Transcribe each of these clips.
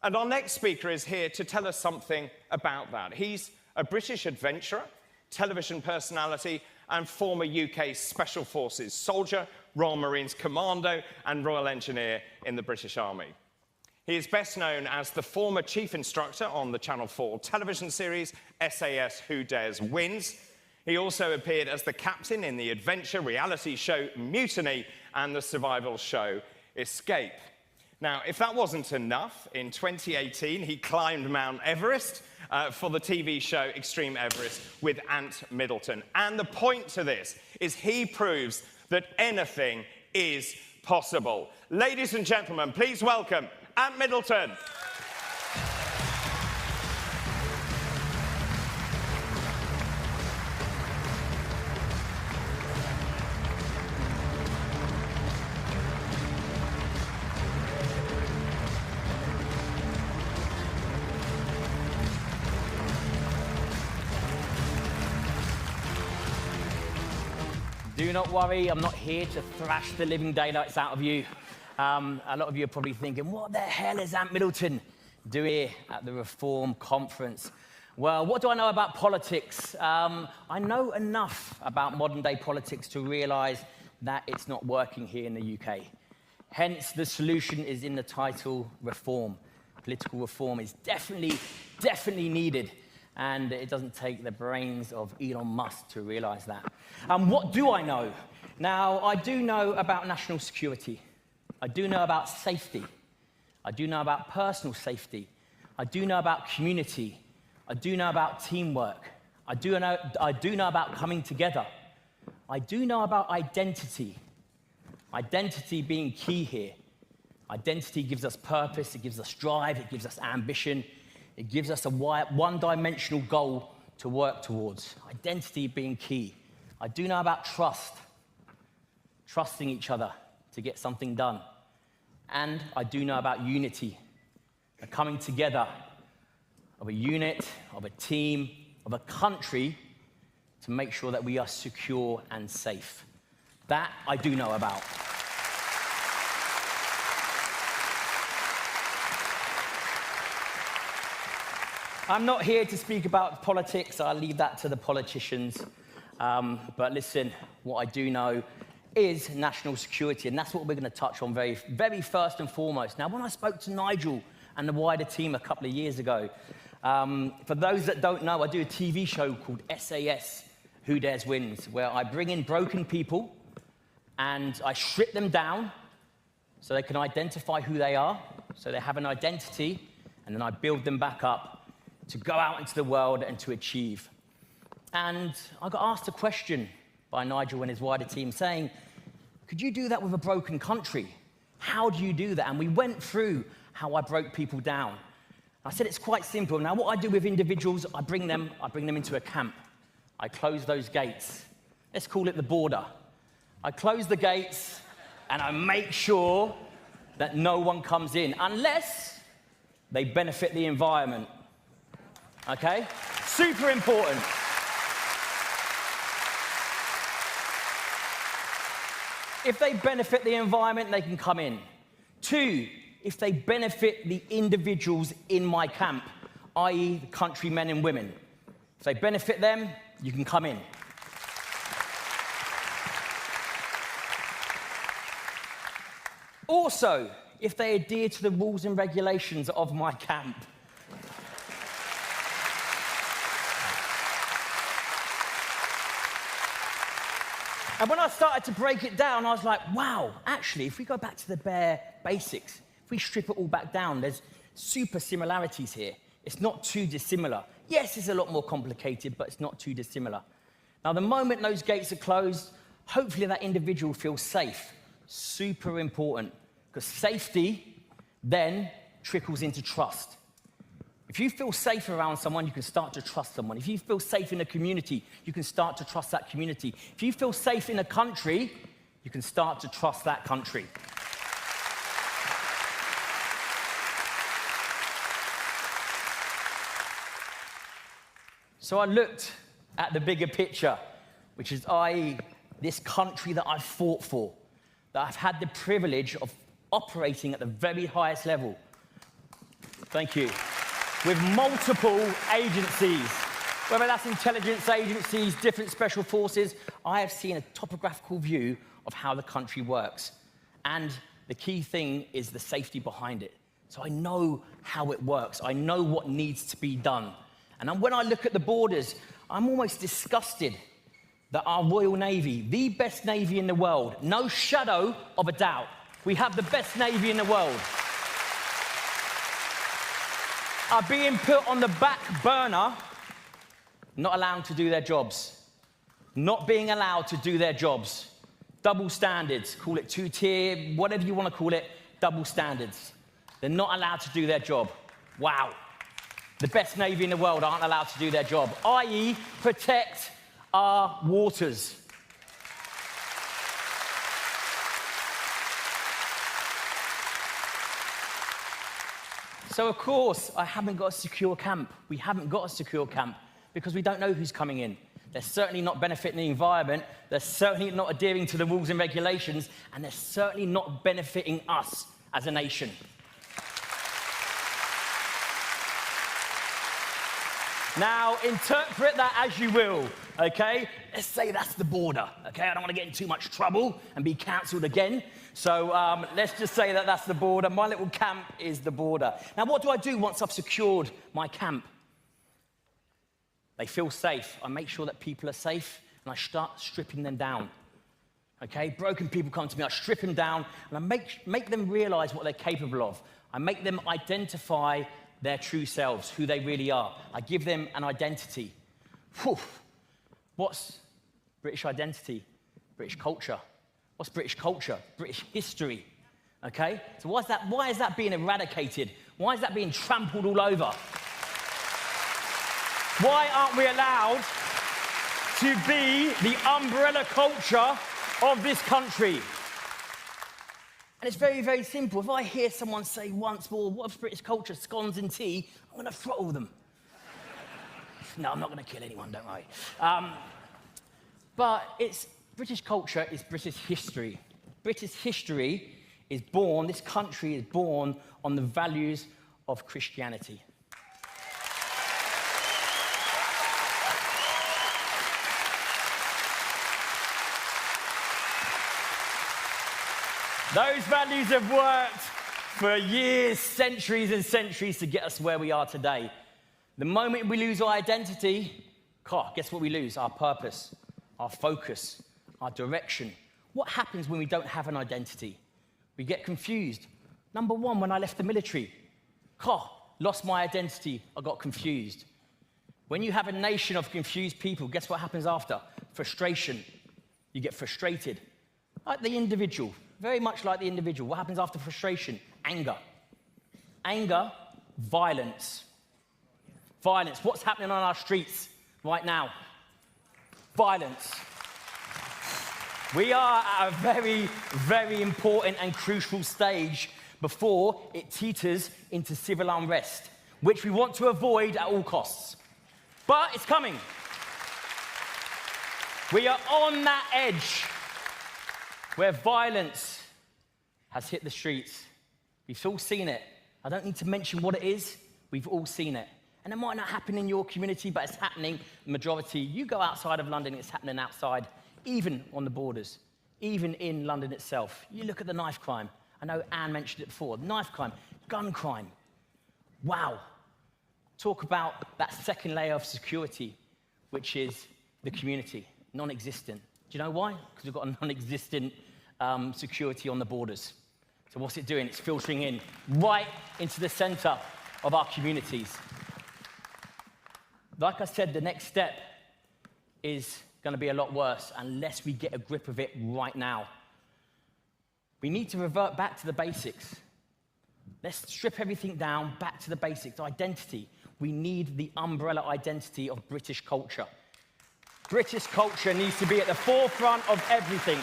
And our next speaker is here to tell us something about that. He's a British adventurer, television personality, and former UK Special Forces soldier, Royal Marines Commando, and Royal Engineer in the British Army. He is best known as the former chief instructor on the Channel 4 television series SAS Who Dares Wins. He also appeared as the captain in the adventure reality show Mutiny and the survival show Escape. Now, if that wasn't enough, in 2018, he climbed Mount Everest for the TV show Extreme Everest with Ant Middleton. And the point to this is he proves that anything is possible. Ladies and gentlemen, please welcome Ant Middleton. Do not worry, I'm not here to thrash the living daylights out of you. A lot of you are probably thinking, what the hell is Ant Middleton doing here at the Reform Conference? Well, what do I know about politics? I know enough about modern-day politics to realise that it's not working here in the UK. Hence, the solution is in the title, Reform. Political reform is definitely needed. And it doesn't take the brains of Elon Musk to realise that. What do I know? Now, I do know about national security. I do know about safety. I do know about personal safety. I do know about community. I do know about teamwork. I do know about coming together. I do know about identity. Identity being key here. Identity gives us purpose, it gives us drive, it gives us ambition. It gives us a one-dimensional goal to work towards. Identity being key. I do know about trust. Trusting each other to get something done. And I do know about unity. The coming together of a unit, of a team, of a country to make sure that we are secure and safe. That I do know about. I'm not here to speak about politics. I'll leave that to the politicians. But listen, what I do know is national security, and that's what we're going to touch on very first and foremost. Now, when I spoke to Nigel and the wider team a couple of years ago, for those that don't know, I do a TV show called SAS Who Dares Wins, where I bring in broken people and I strip them down so they can identify who they are, so they have an identity, and then I build them back up to go out into the world and to achieve. And I got asked a question by Nigel and his wider team saying, could you do that with a broken country? How do you do that? And we went through how I broke people down. I said it's quite simple. Now, what I do with individuals, I bring them into a camp. I close those gates. Let's call it the border. I close the gates and I make sure that no one comes in unless they benefit the environment. Okay? Super important. If they benefit the environment, they can come in. 2, if they benefit the individuals in my camp, i.e. the countrymen and women. If they benefit them, you can come in. Also, if they adhere to the rules and regulations of my camp. And when I started to break it down, I was like, wow, actually, if we go back to the bare basics, if we strip it all back down, there's super similarities here. It's not too dissimilar. Yes, it's a lot more complicated, but it's not too dissimilar. Now, the moment those gates are closed, hopefully that individual feels safe. Super important, because safety then trickles into trust. If you feel safe around someone, you can start to trust someone. If you feel safe in a community, you can start to trust that community. If you feel safe in a country, you can start to trust that country. So I looked at the bigger picture, which is this country that I've fought for, that I've had the privilege of operating at the very highest level. Thank you. With multiple agencies, whether that's intelligence agencies, different special forces, I have seen a topographical view of how the country works. And the key thing is the safety behind it. So I know how it works. I know what needs to be done. And when I look at the borders, I'm almost disgusted that our Royal Navy, the best Navy in the world, no shadow of a doubt, we have the best Navy in the world, are being put on the back burner, not allowed to do their jobs. Not being allowed to do their jobs. Double standards, call it two-tier, whatever you want to call it, double standards. They're not allowed to do their job. Wow. The best Navy in the world aren't allowed to do their job, i.e. protect our waters. So, of course, I haven't got a secure camp. We haven't got a secure camp because we don't know who's coming in. They're certainly not benefiting the environment. They're certainly not adhering to the rules and regulations. And they're certainly not benefiting us as a nation. Now, interpret that as you will, okay? Let's say that's the border, okay? I don't want to get in too much trouble and be cancelled again. So let's just say that that's the border. My little camp is the border. Now, what do I do once I've secured my camp? They feel safe. I make sure that people are safe, and I start stripping them down, okay? Broken people come to me, I strip them down, and I make them realize what they're capable of. I make them identify their true selves, who they really are. I give them an identity. Whew. What's British identity? British culture. What's British culture? British history, okay? So why is that being eradicated? Why is that being trampled all over? Why aren't we allowed to be the umbrella culture of this country? And it's very, very simple. If I hear someone say once more, what's British culture? Scones and tea, I'm going to throttle them. No, I'm not going to kill anyone, don't worry. But British culture is British history. British history is born, this country is born on the values of Christianity. Those values have worked for years, centuries and centuries to get us where we are today. The moment we lose our identity, guess what we lose? Our purpose, our focus, our direction. What happens when we don't have an identity? We get confused. Number one, when I left the military, lost my identity, I got confused. When you have a nation of confused people, guess what happens after? Frustration. You get frustrated. Like the individual. Very much like the individual. What happens after frustration? Anger. Anger, violence. Violence. What's happening on our streets right now? Violence. We are at a very, very important and crucial stage before it teeters into civil unrest, which we want to avoid at all costs. But it's coming. We are on that edge where violence has hit the streets. We've all seen it. I don't need to mention what it is. We've all seen it. And it might not happen in your community, but it's happening the majority. You go outside of London, it's happening outside, even on the borders, even in London itself. You look at the knife crime. I know Anne mentioned it before. Knife crime, gun crime. Wow. Talk about that second layer of security, which is the community, non-existent. Do you know why? Because we've got a non-existent security on the borders. So what's it doing? It's filtering in right into the center of our communities. Like I said, the next step is going to be a lot worse unless we get a grip of it right now. We need to revert back to the basics. Let's strip everything down, back to the basics. Identity. We need the umbrella identity of British culture. British culture needs to be at the forefront of everything.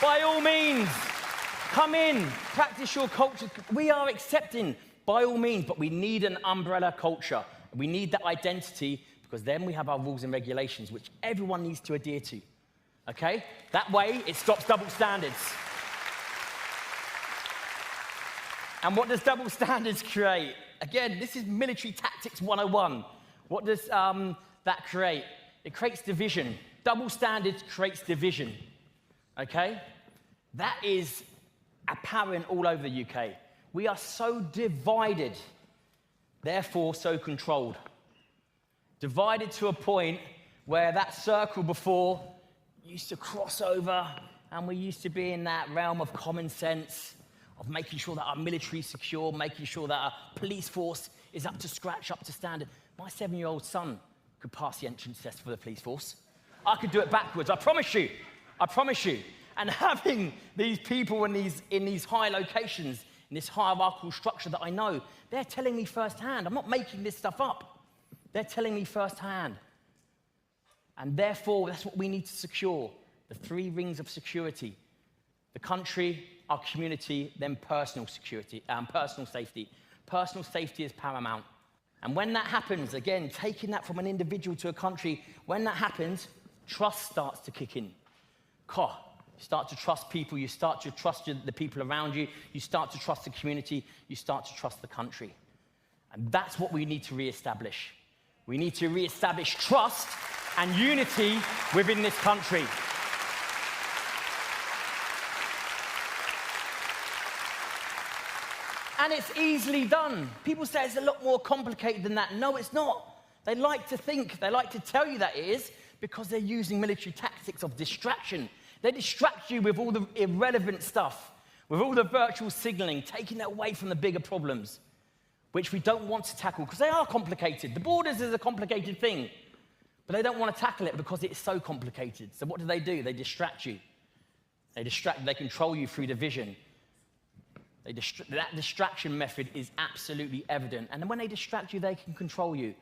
By all means, come in, practice your culture. We are accepting, by all means, but we need an umbrella culture. We need that identity because then we have our rules and regulations, which everyone needs to adhere to. Okay? That way, it stops double standards. And what does double standards create? Again, this is military tactics 101. What does that create? It creates division. Double standards creates division, okay? That is apparent all over the UK. We are so divided, therefore so controlled. Divided to a point where that circle before used to cross over, and we used to be in that realm of common sense, of making sure that our military is secure, making sure that our police force is up to scratch, up to standard. My 7-year-old son could pass the entrance test for the police force. I could do it backwards, I promise you. I promise you. And having these people in these high locations, in this hierarchical structure that I know, they're telling me firsthand. I'm not making this stuff up. They're telling me firsthand. And therefore, that's what we need to secure. The 3 rings of security. The country, our community, then personal security, personal safety. Personal safety is paramount. And when that happens, again, taking that from an individual to a country, when that happens, trust starts to kick in. You start to trust people, you start to trust the people around you, you start to trust the community, you start to trust the country. And that's what we need to reestablish. We need to reestablish trust and unity within this country. And it's easily done. People say it's a lot more complicated than that. No, it's not. They like to tell you that it is, because they're using military tactics of distraction. They distract you with all the irrelevant stuff, with all the virtual signaling, taking it away from the bigger problems, which we don't want to tackle, because they are complicated. The borders is a complicated thing, but they don't want to tackle it because it's so complicated. So what do? They distract you. They control you through division. That distraction method is absolutely evident. And then when they distract you, they can control you.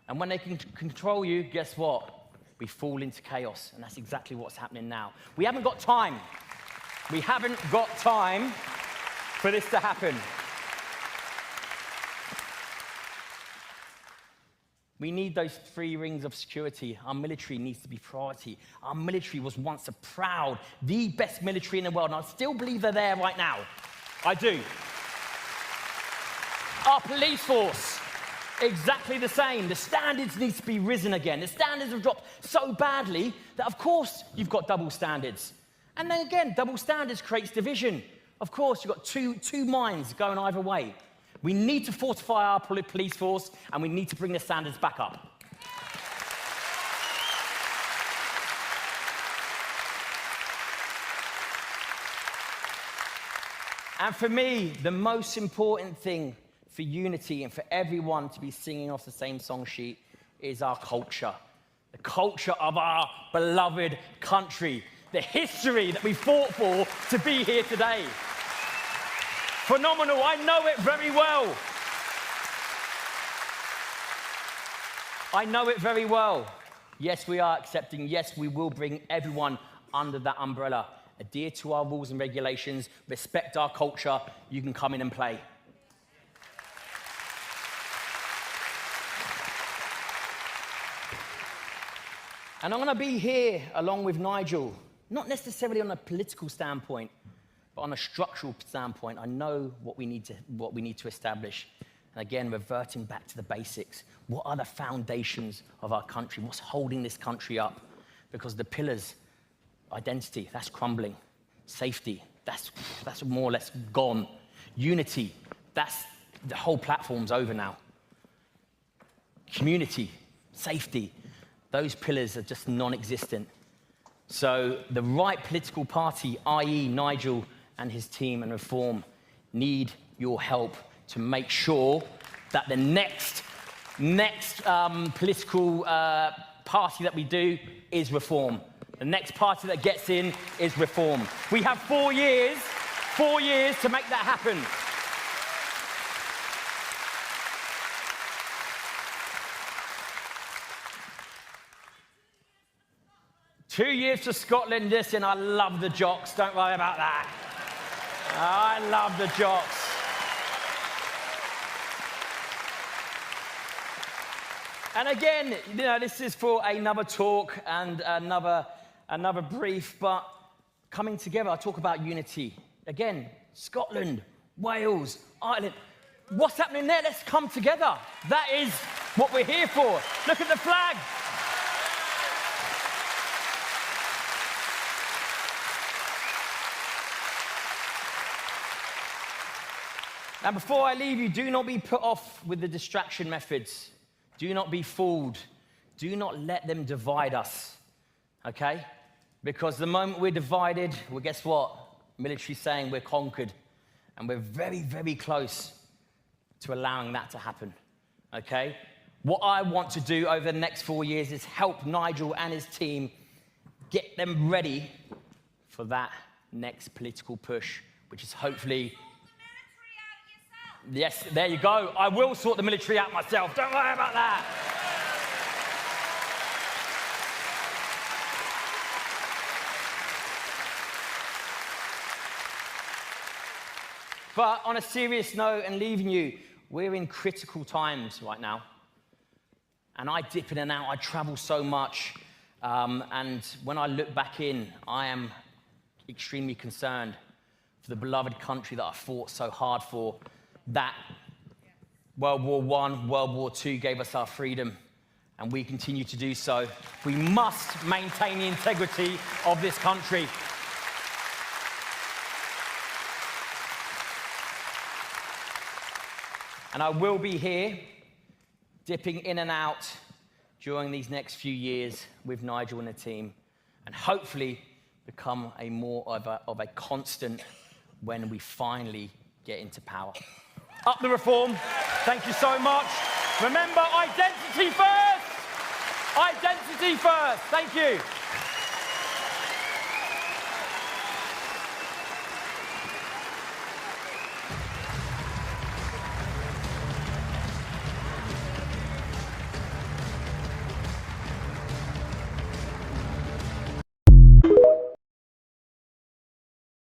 And when they can control you, guess what? We fall into chaos. And that's exactly what's happening now. We haven't got time. We haven't got time for this to happen. We need those 3 rings of security. Our military needs to be priority. Our military was once the best military in the world, and I still believe they're there right now. I do. Our police force, exactly the same. The standards need to be risen again. The standards have dropped so badly that, of course, you've got double standards. And then again, double standards creates division. Of course, you've got two minds going either way. We need to fortify our police force, and we need to bring the standards back up. And for me, the most important thing for unity and for everyone to be singing off the same song sheet is our culture. The culture of our beloved country. The history that we fought for to be here today. Phenomenal, I know it very well. I know it very well. Yes, we are accepting. Yes, we will bring everyone under that umbrella. Adhere to our rules and regulations, respect our culture, you can come in and play. And I'm going to be here along with Nigel, not necessarily on a political standpoint, but on a structural standpoint. I know what we need to establish. And again, reverting back to the basics. What are the foundations of our country? What's holding this country up? Because the pillars, identity, that's crumbling. Safety, that's more or less gone. Unity, the whole platform's over now. Community, safety, those pillars are just non-existent. So the right political party, i.e. Nigel and his team and Reform, need your help to make sure that the next political party that we do is Reform. The next party that gets in is Reform. We have 4 years to make that happen. Two years to Scotland. Listen, I love the jocks. Don't worry about that. I love the jocks. And again, this is for another talk and another brief, but coming together, I talk about unity. Again, Scotland, Wales, Ireland. What's happening there? Let's come together. That is what we're here for. Look at the flag. Now, before I leave you, do not be put off with the distraction methods. Do not be fooled. Do not let them divide us, okay? Because the moment we're divided, well, guess what? Military's saying we're conquered. And we're very, very close to allowing that to happen, okay? What I want to do over the next 4 years is help Nigel and his team get them ready for that next political push, which is hopefully... Yes, there you go. I will sort the military out myself. Don't worry about that. But on a serious note, and leaving you, we're in critical times right now. And I dip in and out. I travel so much. And when I look back in, I am extremely concerned for the beloved country that I fought so hard for. That World War I, World War II gave us our freedom, and we continue to do so. We must maintain the integrity of this country. And I will be here, dipping in and out during these next few years with Nigel and the team, and hopefully become a more of a constant when we finally get into power. Up the reform. Thank you so much. Remember, identity first. Identity first. Thank you.